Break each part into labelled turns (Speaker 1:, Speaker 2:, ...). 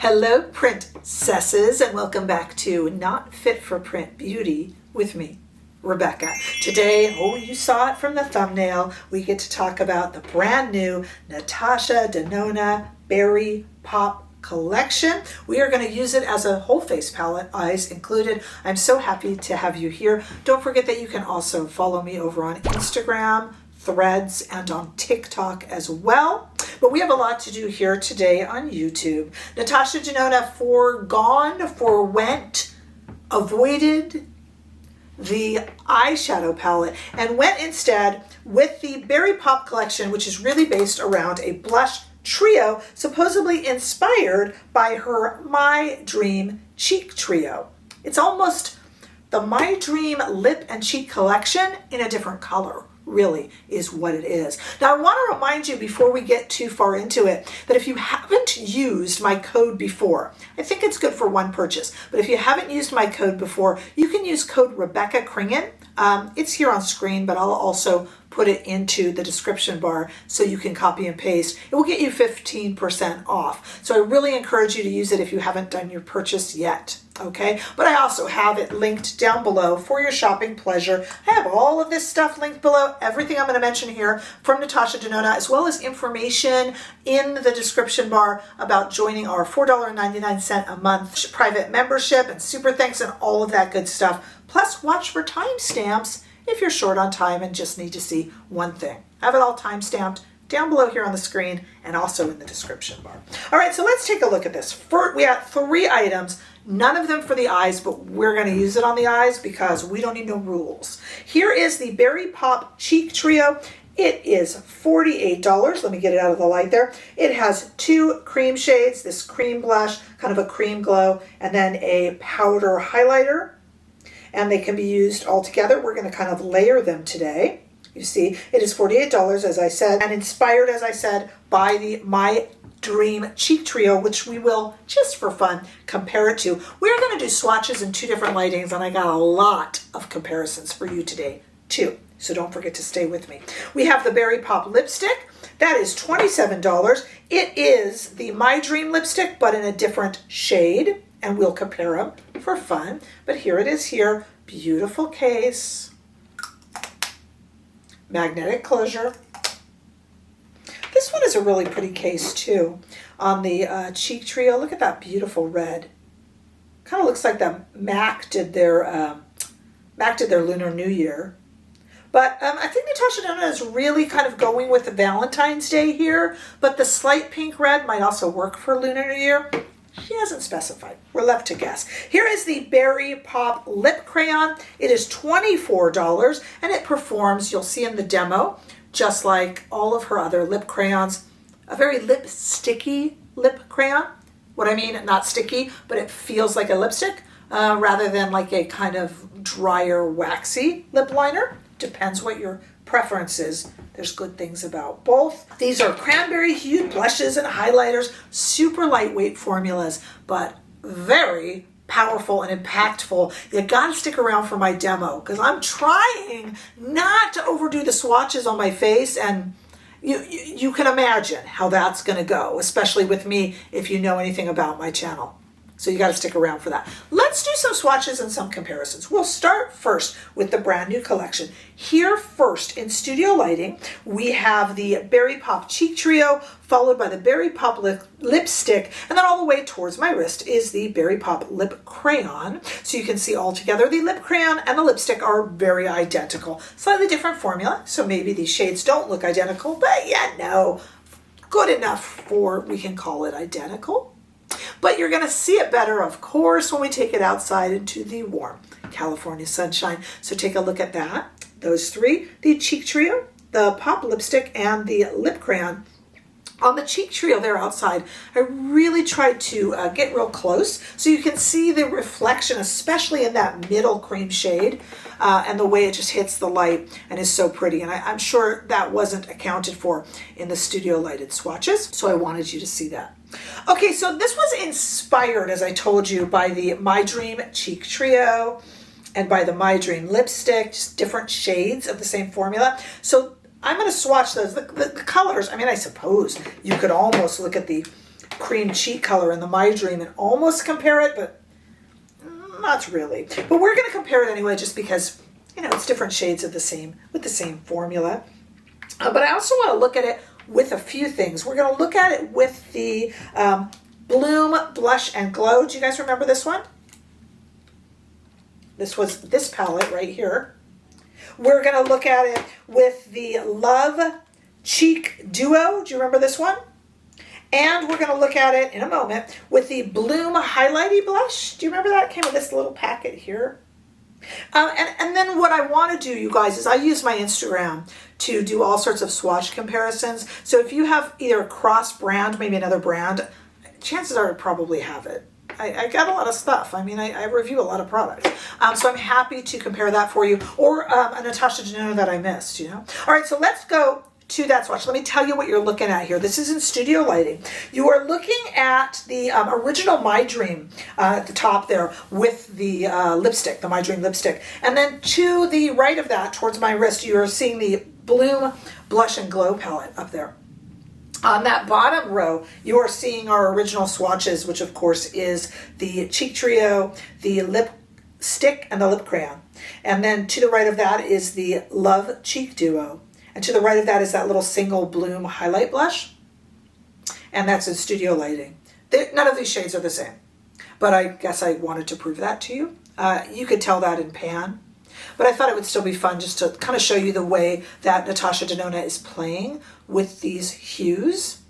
Speaker 1: Hello, princesses, and welcome back to Not Fit for Print Beauty with me, Rebecca. Today, you saw it from the thumbnail, we get to talk about the brand new Natasha Denona Berry Pop collection. We are going to use it as a whole face palette, eyes included. I'm so happy to have you here. Don't forget that you can also follow me over on Instagram, Threads, and on TikTok as well. But we have a lot to do here today on YouTube. Natasha Denona forwent, avoided the eyeshadow palette and went instead with the Berry Pop collection, which is really based around a blush trio, supposedly inspired by her My Dream Cheek Trio. It's almost the My Dream Lip and Cheek collection in a different color, really is what it is. Now, I want to remind you before we get too far into it that if you haven't used my code before, I think it's good for one purchase, but if you haven't used my code before, you can use code REBECCACRINGEAN. It's here on screen, but I'll also put it into the description bar so you can copy and paste. It will get you 15% off. So I really encourage you to use it if you haven't done your purchase yet. Okay, but I also have it linked down below for your shopping pleasure. I have all of this stuff linked below, everything I'm going to mention here from Natasha Denona, as well as information in the description bar about joining our $4.99 a month private membership and super thanks and all of that good stuff. Plus, watch for timestamps if you're short on time and just need to see one thing. I have it all timestamped down below here on the screen and also in the description bar. All right, so let's take a look at this. We have 3 items, none of them for the eyes, but we're going to use it on the eyes because we don't need no rules. Here is the Berry Pop Cheek Trio. It is $48. Let me get it out of the light there. It has 2 cream shades, this cream blush, kind of a cream glow, and then a powder highlighter. And they can be used all together. We're going to kind of layer them today. You see, it is $48, as I said, and inspired, as I said, by the My Dream Cheek Trio, which we will, just for fun, compare it to. We're going to do swatches in 2 different lightings, and I got a lot of comparisons for you today, too. So don't forget to stay with me. We have the Berry Pop lipstick. That is $27. It is the My Dream lipstick, but in a different shade, and we'll compare them for fun. But here it is here. Beautiful case. Magnetic closure. This one is a really pretty case too. On the Cheek Trio, look at that beautiful red. Kind of looks like the MAC did their Lunar New Year. But I think Natasha Denona is really kind of going with the Valentine's Day here, but the slight pink red might also work for Lunar New Year. She hasn't specified. We're left to guess. Here is the Berry Pop Lip Crayon. It is $24 and it performs, you'll see in the demo, just like all of her other lip crayons, a very lip-sticky lip crayon. What I mean, not sticky, but it feels like a lipstick rather than like a kind of drier, waxy lip liner. Depends what your preference is. There's good things about both. These are cranberry hued blushes and highlighters, super lightweight formulas, but very powerful and impactful. You gotta stick around for my demo because I'm trying not to overdo the swatches on my face, and you can imagine how that's gonna go, especially with me if you know anything about my channel. So you got to stick around for that. Let's do some swatches and some comparisons. We'll start first with the brand new collection. Here first in studio lighting, we have the Berry Pop Cheek Trio, followed by the Berry Pop Lipstick, and then all the way towards my wrist is the Berry Pop Lip Crayon. So you can see all together the lip crayon and the lipstick are very identical. Slightly different formula, so maybe these shades don't look identical, but yeah, no, good enough for we can call it identical. But you're going to see it better, of course, when we take it outside into the warm California sunshine. So take a look at that. Those 3, the Cheek Trio, the Pop Lipstick, and the Lip Crayon. On the Cheek Trio there outside, I really tried to get real close so you can see the reflection, especially in that middle cream shade, and the way it just hits the light and is so pretty. And I'm sure that wasn't accounted for in the studio lighted swatches, so I wanted you to see that. Okay, so this was inspired, as I told you, by the My Dream Cheek Trio and by the My Dream Lipstick, just different shades of the same formula. So I'm going to swatch those. The colors, I mean, I suppose you could almost look at the cream cheek color in the My Dream and almost compare it, but not really. But we're going to compare it anyway just because, you know, it's different shades of the same, with the same formula. But I also want to look at it with a few things. We're going to look at it with the Bloom Blush and Glow. Do you guys remember this one? This was this palette right here. We're going to look at it with the Love Cheek Duo. Do you remember this one? And we're going to look at it in a moment with the Bloom Highlighty Blush. Do you remember that? It came in this little packet here. And then what I want to do, you guys, is I use my Instagram to do all sorts of swatch comparisons. So if you have either a cross brand, maybe another brand, chances are I probably have it. I got a lot of stuff. I mean, I review a lot of products. So I'm happy to compare that for you. Or a Natasha Denona that I missed, you know. All right, so let's go to that swatch. Let me tell you what you're looking at here. This is in studio lighting. You are looking at the original My Dream at the top there with the lipstick, the My Dream lipstick. And then to the right of that, towards my wrist, you are seeing the Bloom Blush and Glow palette up there. On that bottom row, you are seeing our original swatches, which of course is the Cheek Trio, the Lipstick, and the Lip Crayon. And then to the right of that is the Love Cheek Duo. And to the right of that is that little single Bloom highlight blush. And that's in studio lighting. None of these shades are the same. But I guess I wanted to prove that to you. You could tell that in pan. But I thought it would still be fun just to kind of show you the way that Natasha Denona is playing with these hues.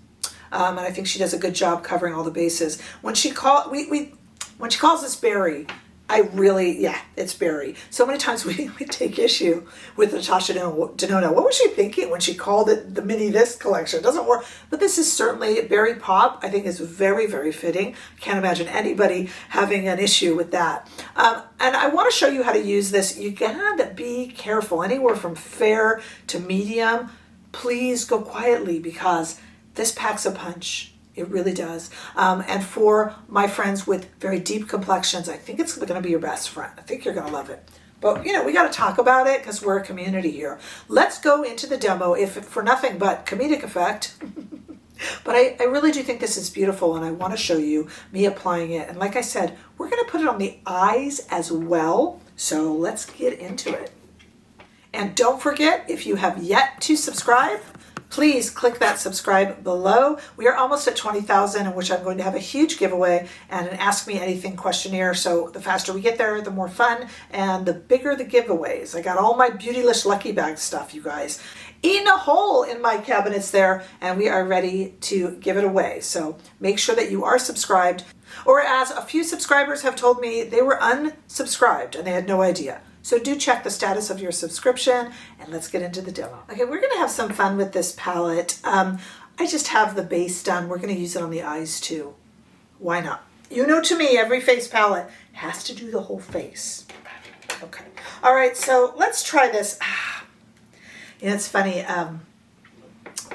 Speaker 1: And I think she does a good job covering all the bases. When she calls this berry, it's berry. So many times we take issue with Natasha Denona. What was she thinking when she called it the Mini This collection? It doesn't work. But this is certainly berry pop. I think is very, very fitting. Can't imagine anybody having an issue with that. And I want to show you how to use this. You gotta be careful. Anywhere from fair to medium, please go quietly because this packs a punch. It really does. And for my friends with very deep complexions, I think it's going to be your best friend. I think you're going to love it. But, you know, we got to talk about it because we're a community here. Let's go into the demo, if for nothing but comedic effect. But I really do think this is beautiful, and I want to show you me applying it. And like I said, we're going to put it on the eyes as well. So let's get into it. And don't forget, if you have yet to subscribe, please click that subscribe below. We are almost at 20,000, in which I'm going to have a huge giveaway and an Ask Me Anything questionnaire. So the faster we get there, the more fun and the bigger the giveaways. I got all my Beautylish Lucky Bag stuff, you guys. Eating a hole in my cabinets there, and we are ready to give it away. So make sure that you are subscribed. Or as a few subscribers have told me, they were unsubscribed and they had no idea. So do check the status of your subscription, and let's get into the demo. Okay, we're gonna have some fun with this palette. I just have the base done. We're gonna use it on the eyes too. Why not? You know, to me, every face palette has to do the whole face. Okay, all right, so let's try this. You know, it's funny,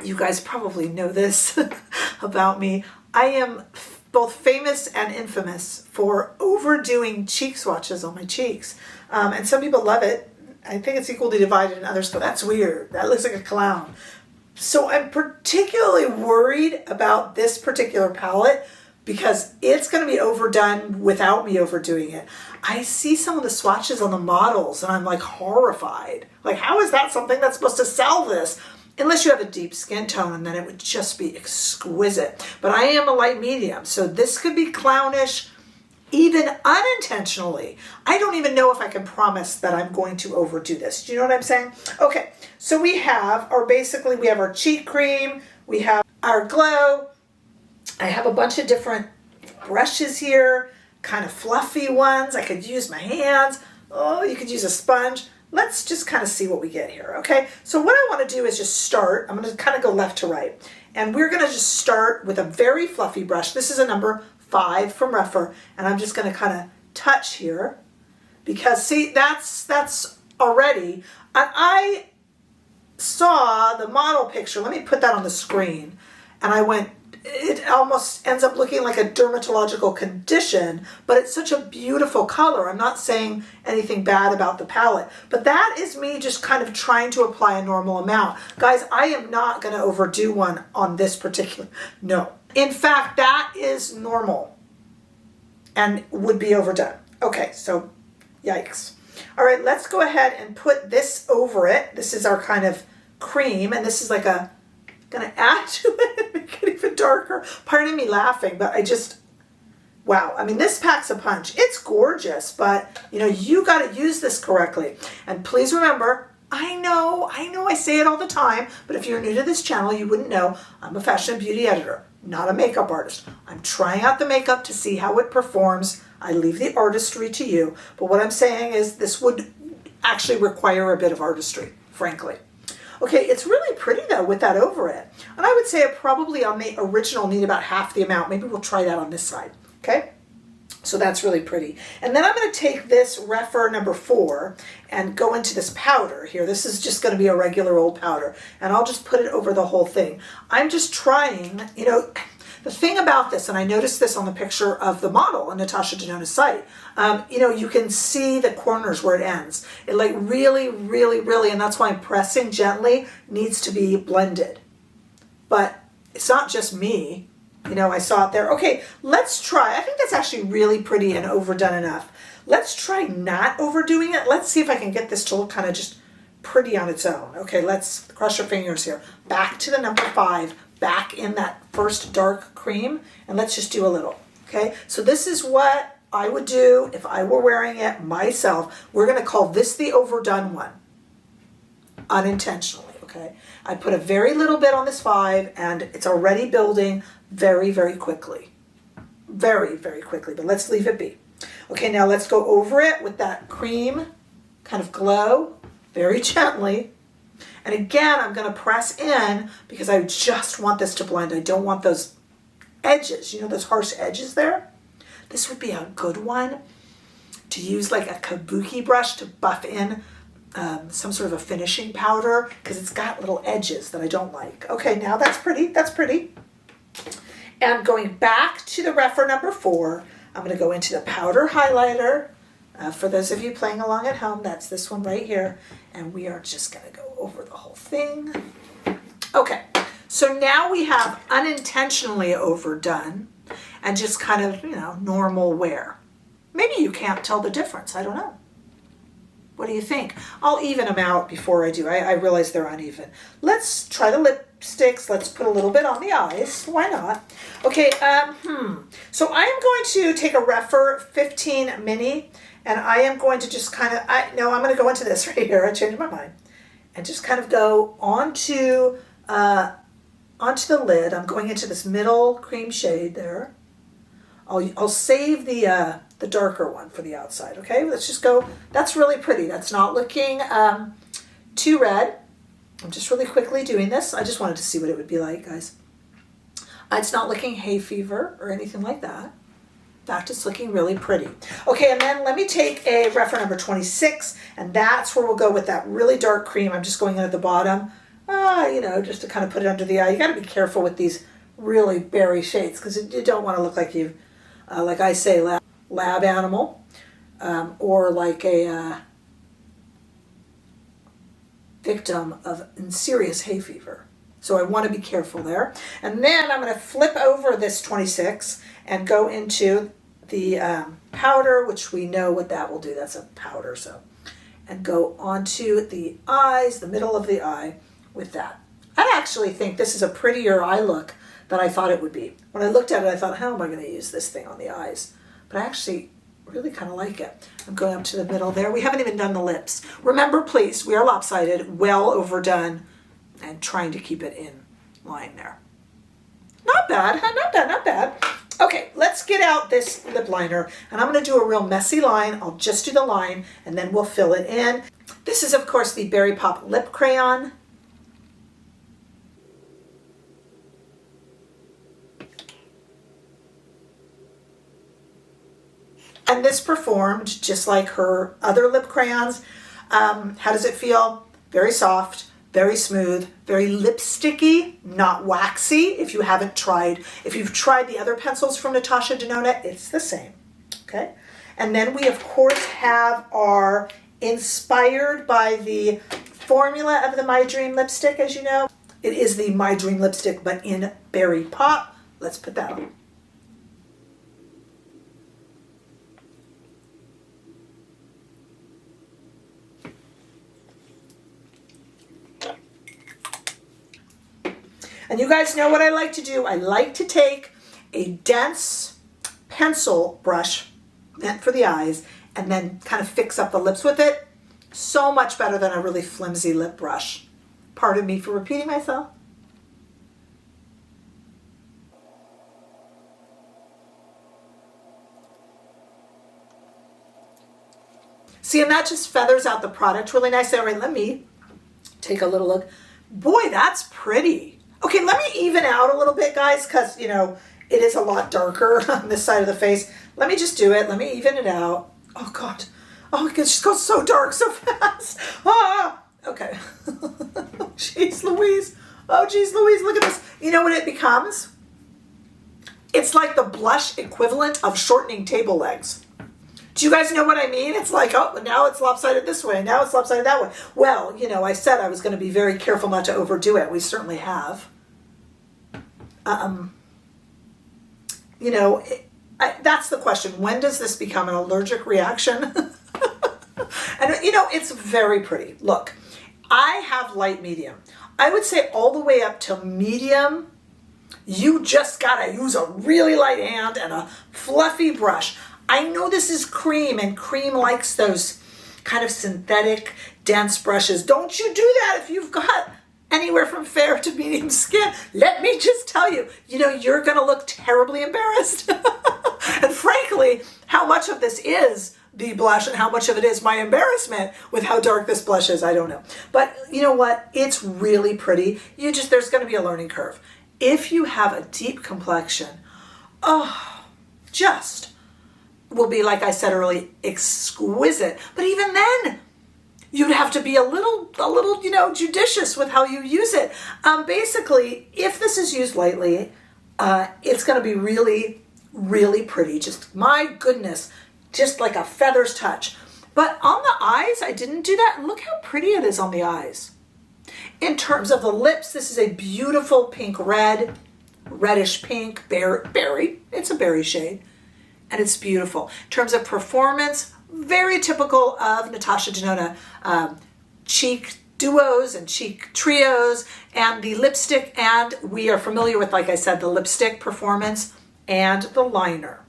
Speaker 1: you guys probably know this about me. I am both famous and infamous for overdoing cheek swatches on my cheeks. And some people love it. I think it's equally divided, and others go, that's weird. That looks like a clown. So I'm particularly worried about this particular palette because it's going to be overdone without me overdoing it. I see some of the swatches on the models and I'm like horrified. Like, how is that something that's supposed to sell this? Unless you have a deep skin tone, and then it would just be exquisite. But I am a light medium, so this could be clownish, even unintentionally. I don't even know if I can promise that I'm going to overdo this. Do you know what I'm saying? Okay, so we have we have our cheek cream, we have our glow. I have a bunch of different brushes here, kind of fluffy ones. I could use my hands. Oh, you could use a sponge. Let's just kind of see what we get here, okay? So what I want to do is just start. I'm going to kind of go left to right. And we're going to just start with a very fluffy brush. This is a number 5 from Rephr. And I'm just going to kind of touch here. Because, see, that's already. And I saw the model picture. Let me put that on the screen. And I went, it almost ends up looking like a dermatological condition, but it's such a beautiful color. I'm not saying anything bad about the palette, but that is me just kind of trying to apply a normal amount. Guys, I am not going to overdo one on this particular, no. In fact, that is normal and would be overdone. Okay, so yikes. All right, let's go ahead and put this over it. This is our kind of cream, and this is like a, gonna add to it and make it even darker. Pardon me laughing, but I just, wow. I mean, this packs a punch. It's gorgeous, but you know, you gotta use this correctly. And please remember, I know I say it all the time, but if you're new to this channel, you wouldn't know, I'm a fashion and beauty editor, not a makeup artist. I'm trying out the makeup to see how it performs. I leave the artistry to you. But what I'm saying is this would actually require a bit of artistry, frankly. Okay, it's really pretty though with that over it. And I would say it probably on the original need about half the amount. Maybe we'll try that on this side, okay? So that's really pretty. And then I'm gonna take this Rephr number 4 and go into this powder here. This is just gonna be a regular old powder. And I'll just put it over the whole thing. I'm just trying, you know, the thing about this, and I noticed this on the picture of the model on Natasha Denona's site, you know, you can see the corners where it ends. It like really, and that's why I'm pressing gently, needs to be blended. But it's not just me, you know, I saw it there. Okay, let's try. I think that's actually really pretty and overdone enough. Let's try not overdoing it. Let's see if I can get this to look kind of just pretty on its own. Okay, let's cross your fingers here. Back to the number 5. Back in that first dark cream, and let's just do a little, okay? So this is what I would do if I were wearing it myself. We're gonna call this the overdone one, unintentionally, okay? I put a very little bit on this 5, and it's already building very quickly. Very quickly, but let's leave it be. Okay, now let's go over it with that cream kind of glow, very gently. And again, I'm going to press in because I just want this to blend. I don't want those edges, you know, those harsh edges there. This would be a good one to use like a kabuki brush to buff in some sort of a finishing powder because it's got little edges that I don't like. Okay, now that's pretty. That's pretty. And going back to the Rephr number 4, I'm going to go into the powder highlighter. For those of you playing along at home, that's this one right here. And we are just going to go over the whole thing. Okay, so now we have unintentionally overdone and just kind of, you know, normal wear. Maybe you can't tell the difference. I don't know. What do you think? I'll even them out before I do. I realize they're uneven. Let's try the lipsticks. Let's put a little bit on the eyes. Why not? Okay, so I am going to take a Rephr 15 Mini, and I am going to just kind of, I'm going to go into this right here. I changed my mind. And just kind of go onto the lid. I'm going into this middle cream shade there. I'll save the darker one for the outside, okay? Let's just go. That's really pretty. That's not looking too red. I'm just really quickly doing this. I just wanted to see what it would be like, guys. It's not looking hay fever or anything like that. In fact, it's looking really pretty. Okay, and then let me take a Rephr number 26, and that's where we'll go with that really dark cream. I'm just going in at the bottom, you know, just to kind of put it under the eye. You got to be careful with these really berry shades because you don't want to look like you've, like I say, lab animal, or like a victim of serious hay fever. So I want to be careful there. And then I'm going to flip over this 26 and go into the powder, which we know what that will do. That's a powder, so. And go onto the eyes, the middle of the eye with that. I actually think this is a prettier eye look than I thought it would be. When I looked at it, I thought, how am I going to use this thing on the eyes? But I actually really kind of like it. I'm going up to the middle there. We haven't even done the lips. Remember, please, we are lopsided, well overdone, and trying to keep it in line there. Not bad, huh? Not bad, not bad. Okay, let's get out this lip liner, and I'm going to do a real messy line. I'll just do the line, and then we'll fill it in. This is, of course, the Berry Pop Lip Crayon. And this performed just like her other lip crayons. How does it feel? Very soft, very smooth, very lipsticky, not waxy. If you've tried the other pencils from Natasha Denona, it's the same, okay? And then we, of course, have our inspired by the formula of the My Dream lipstick, as you know. It is the My Dream lipstick, but in Berry Pop. let's put that on. And you guys know what I like to do. I like to take a dense pencil brush meant for the eyes and then kind of fix up the lips with it. So much better than a really flimsy lip brush. Pardon me for repeating myself. See, and that just feathers out the product really nicely. All right, let me take a little look. Boy, that's pretty. Okay, let me even out a little bit, guys, because, you know, it is a lot darker on this side of the face. Let me just do it. Let me even it out. Oh, God. Oh, it just goes so dark so fast. Ah! Okay. Jeez Louise. Oh, jeez Louise, look at this. You know what it becomes? It's like the blush equivalent of shortening table legs. Do you guys know what I mean? It's like, oh, now it's lopsided this way. Now it's lopsided that way. Well, you know, I said I was going to be very careful not to overdo it. We certainly have. You know, that's the question. When does this become an allergic reaction? And, you know, it's very pretty. Look, I have light medium. I would say all the way up to medium, you just got to use a really light hand and a fluffy brush. I know this is cream, and cream likes those kind of synthetic, dense brushes. Don't you do that if you've got anywhere from fair to medium skin. Let me just tell you, you know, you're going to look terribly embarrassed. And frankly, how much of this is the blush and how much of it is my embarrassment with how dark this blush is, I don't know. But you know what? It's really pretty. There's going to be a learning curve. If you have a deep complexion, oh, just will be, like I said earlier, exquisite. But even then, you'd have to be a little, you know, judicious with how you use it. Basically, if this is used lightly, it's going to be really, really pretty. Just, my goodness, just like a feather's touch. But on the eyes, I didn't do that. And look how pretty it is on the eyes. In terms of the lips, this is a beautiful pink red, reddish pink, berry. It's a berry shade. And it's beautiful. In terms of performance, very typical of Natasha Denona. Cheek duos and cheek trios and the lipstick, and we are familiar with, like I said, the lipstick performance and the liner.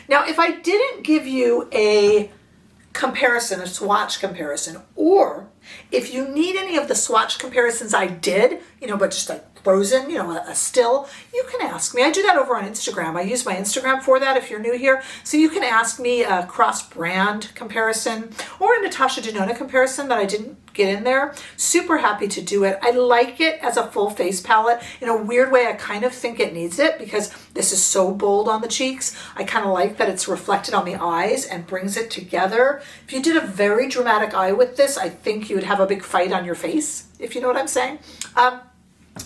Speaker 1: Now, if I didn't give you a comparison, a swatch comparison, or if you need any of the swatch comparisons I did, you know, but just like frozen, you know, a still, you can ask me. I do that over on Instagram. I use my Instagram for that if you're new here. So you can ask me a cross-brand comparison or a Natasha Denona comparison that I didn't get in there. Super happy to do it. I like it as a full face palette. In a weird way, I kind of think it needs it because this is so bold on the cheeks. I kind of like that it's reflected on the eyes and brings it together. If you did a very dramatic eye with this, I think you would have a big fight on your face, if you know what I'm saying.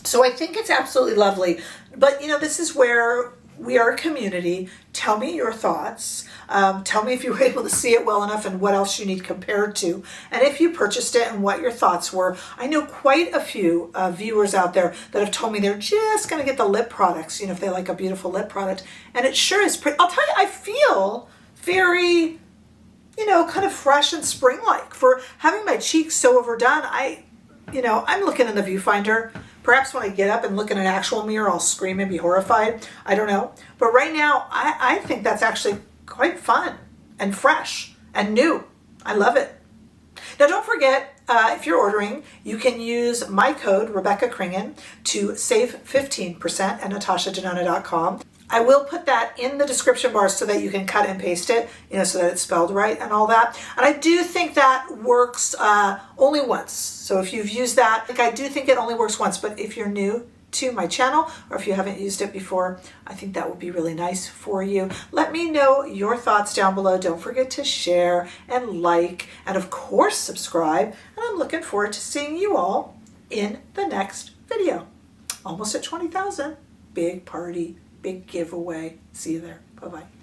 Speaker 1: So I think it's absolutely lovely. But, you know, this is where we are a community. Tell me your thoughts. Tell me if you were able to see it well enough and what else you need compared to. And if you purchased it and what your thoughts were. I know quite a few viewers out there that have told me they're just going to get the lip products, you know, if they like a beautiful lip product. And it sure is pretty. I'll tell you, I feel very, you know, kind of fresh and spring-like. For having my cheeks so overdone, I'm looking in the viewfinder. Perhaps when I get up and look in an actual mirror, I'll scream and be horrified. I don't know. But right now, I think that's actually quite fun and fresh and new. I love it. Now, don't forget, if you're ordering, you can use my code, REBECCACRINGEAN, to save 15% at NatashaDenona.com. I will put that in the description bar so that you can cut and paste it, you know, so that it's spelled right and all that. And I do think that works only once. So if you've used that, I do think it only works once. But if you're new to my channel or if you haven't used it before, I think that would be really nice for you. Let me know your thoughts down below. Don't forget to share and like and, of course, subscribe. And I'm looking forward to seeing you all in the next video. Almost at 20,000. Big party. Big giveaway. See you there. Bye-bye.